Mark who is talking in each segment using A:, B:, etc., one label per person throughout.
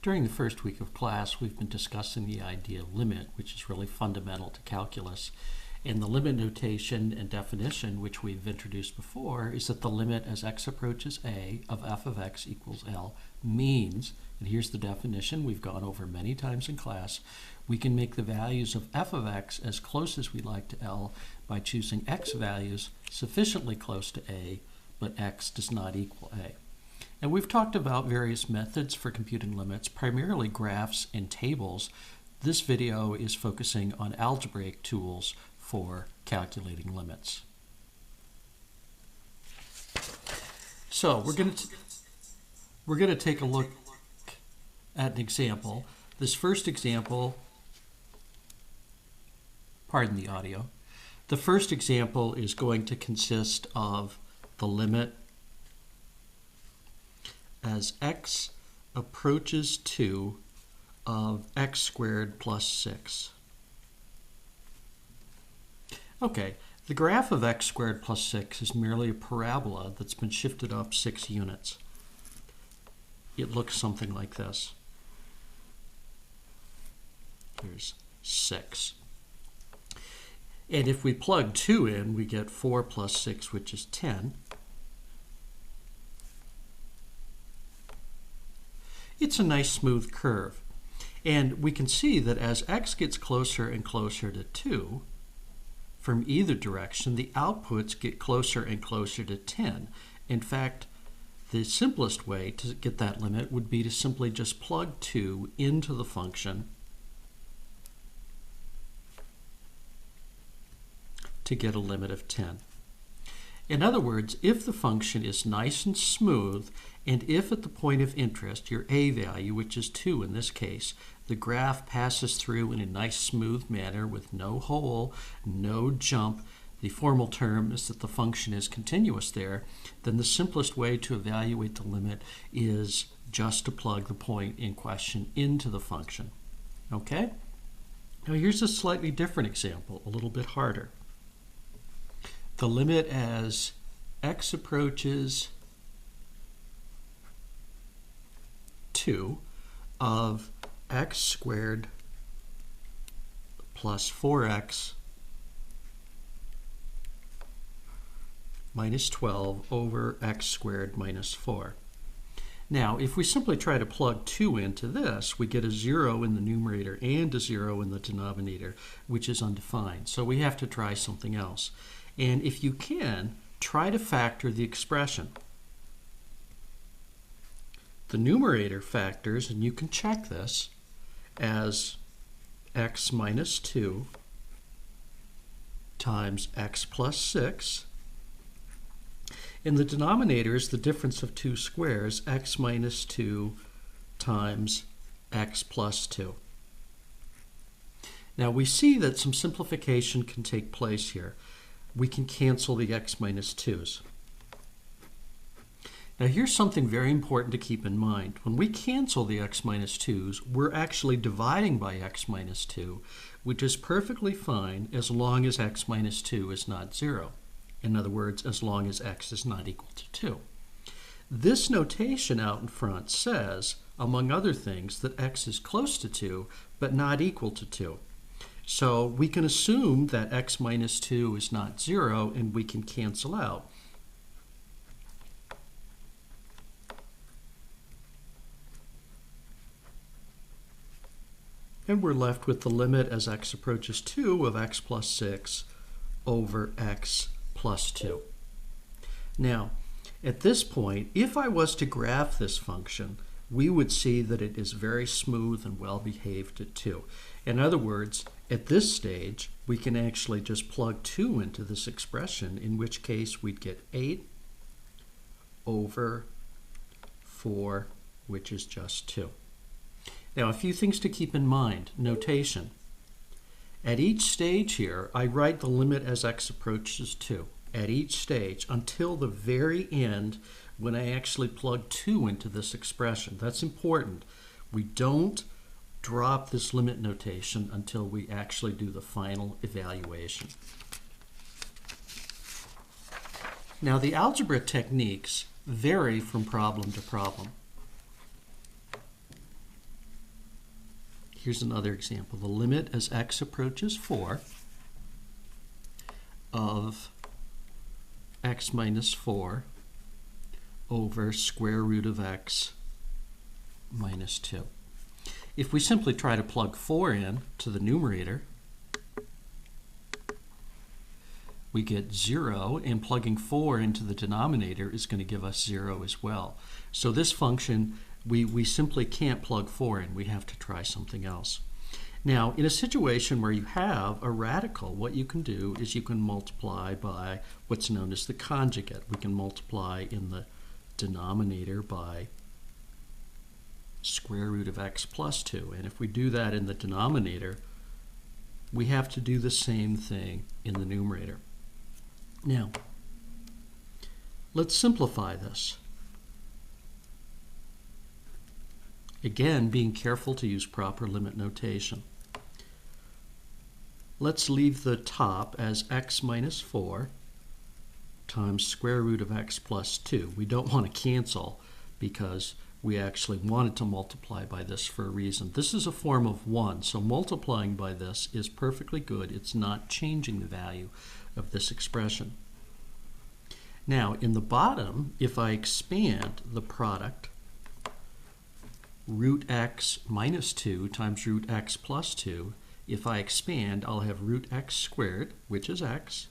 A: During the first week of class, we've been discussing the idea of limit, which is really fundamental to calculus. And the limit notation and definition, which we've introduced before, is that the limit as x approaches a of f of x equals L means, and here's the definition we've gone over many times in class, we can make the values of f of x as close as we like to L by choosing x values sufficiently close to a, but x does not equal a. And we've talked about various methods for computing limits, primarily graphs and tables. This video is focusing on algebraic tools for calculating limits. So we're going to take a look at an example. This first example, pardon the audio, the first example is going to consist of the limit as x approaches 2 of x squared plus 6. Okay, the graph of x squared plus 6 is merely a parabola that's been shifted up 6 units. It looks something like this. Here's 6. And if we plug 2 in, we get 4 plus 6, which is 10. It's a nice smooth curve. And we can see that as x gets closer and closer to 2, from either direction, the outputs get closer and closer to 10. In fact, the simplest way to get that limit would be to simply just plug 2 into the function to get a limit of 10. In other words, if the function is nice and smooth, and if at the point of interest, your a value, which is 2 in this case, the graph passes through in a nice smooth manner with no hole, no jump, the formal term is that the function is continuous there, then the simplest way to evaluate the limit is just to plug the point in question into the function. Okay? Now here's a slightly different example, a little bit harder. The limit as x approaches 2 of x squared plus 4x minus 12 over x squared minus 4. Now, if we simply try to plug 2 into this, we get a 0 in the numerator and a 0 in the denominator, which is undefined. So we have to try something else. And if you can, try to factor the expression. The numerator factors, and you can check this, as x minus 2 times x plus 6. In the denominator is the difference of two squares, x minus 2 times x plus 2. Now we see that some simplification can take place here. We can cancel the x minus 2's. Now here's something very important to keep in mind. When we cancel the x minus 2's, we're actually dividing by x minus 2, which is perfectly fine as long as x minus 2 is not 0. In other words, as long as x is not equal to 2. This notation out in front says, among other things, that x is close to 2, but not equal to 2. So we can assume that x minus 2 is not 0, and we can cancel out. And we're left with the limit as x approaches 2 of x plus 6 over x plus 2. Now, at this point, if I was to graph this function, we would see that it is very smooth and well behaved at 2. In other words, at this stage, we can actually just plug 2 into this expression, in which case we'd get 8 over 4, which is just 2. Now, a few things to keep in mind. Notation. At each stage here, I write the limit as x approaches 2. At each stage, until the very end, when I actually plug 2 into this expression. That's important. We don't drop this limit notation until we actually do the final evaluation. Now, the algebra techniques vary from problem to problem. Here's another example. The limit as x approaches 4 of x minus 4 over square root of x minus 2. If we simply try to plug 4 in to the numerator, we get 0, and plugging 4 into the denominator is going to give us 0 as well. So this function, we simply can't plug 4 in. We have to try something else. Now, in a situation where you have a radical, what you can do is you can multiply by what's known as the conjugate. We can multiply in the denominator by square root of x plus 2. And if we do that in the denominator, we have to do the same thing in the numerator. Now, let's simplify this. Again, being careful to use proper limit notation. Let's leave the top as x minus 4 times square root of x plus 2. We don't want to cancel because we actually wanted to multiply by this for a reason. This is a form of 1, so multiplying by this is perfectly good. It's not changing the value of this expression. Now, in the bottom, if I expand the product, root x minus 2 times root x plus 2, if I expand, I'll have root x squared, which is x.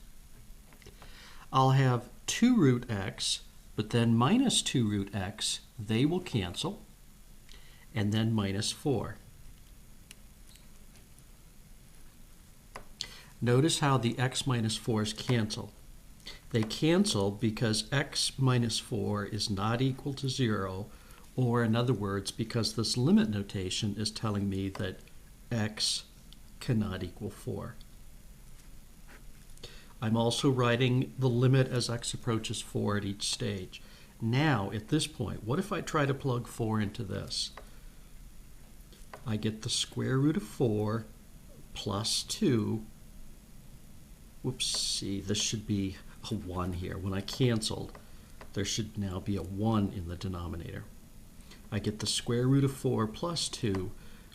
A: I'll have 2 root x, but then minus 2 root x, they will cancel, and then minus 4. Notice how the x minus 4's cancel. They cancel because x minus 4 is not equal to 0, or in other words, because this limit notation is telling me that x cannot equal 4. I'm also writing the limit as x approaches 4 at each stage. Now, at this point, what if I try to plug 4 into this? I get the square root of 4 plus 2. Whoopsie, this should be a 1 here. When I canceled, there should now be a 1 in the denominator. I get the square root of 4 plus 2,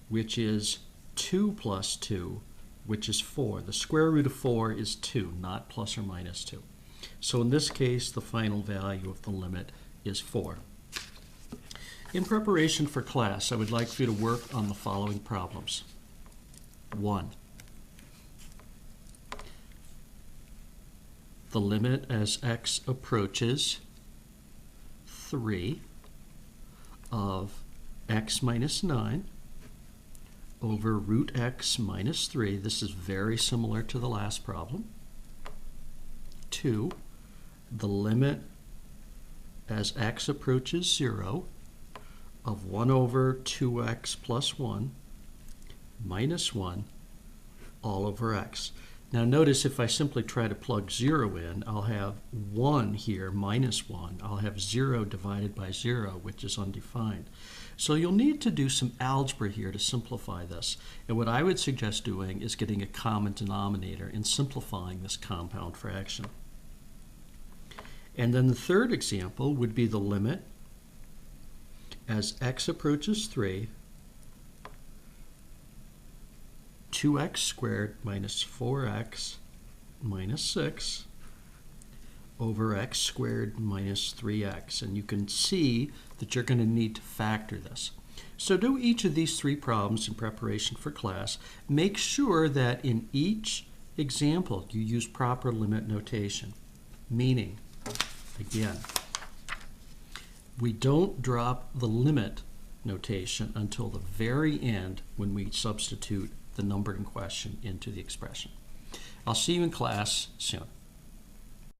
A: which is 2 plus 2, which is 4. The square root of 4 is 2, not plus or minus 2. So in this case, the final value of the limit is 4. In preparation for class, I would like for you to work on the following problems. 1. The limit as x approaches 3 of x minus 9 over root x minus 3. This is very similar to the last problem. 2. The limit as x approaches 0 of 1 over 2x plus 1 minus 1 all over x. Now notice if I simply try to plug 0 in, I'll have 1 here minus 1. I'll have 0 divided by 0, which is undefined. So you'll need to do some algebra here to simplify this. And what I would suggest doing is getting a common denominator and simplifying this compound fraction. And then the third example would be the limit as x approaches 3, 2x squared minus 4x minus 6 over x squared minus 3x. And you can see that you're going to need to factor this. So do each of these 3 problems in preparation for class. Make sure that in each example you use proper limit notation. Meaning, again, we don't drop the limit notation until the very end when we substitute the number in question into the expression. I'll see you in class soon.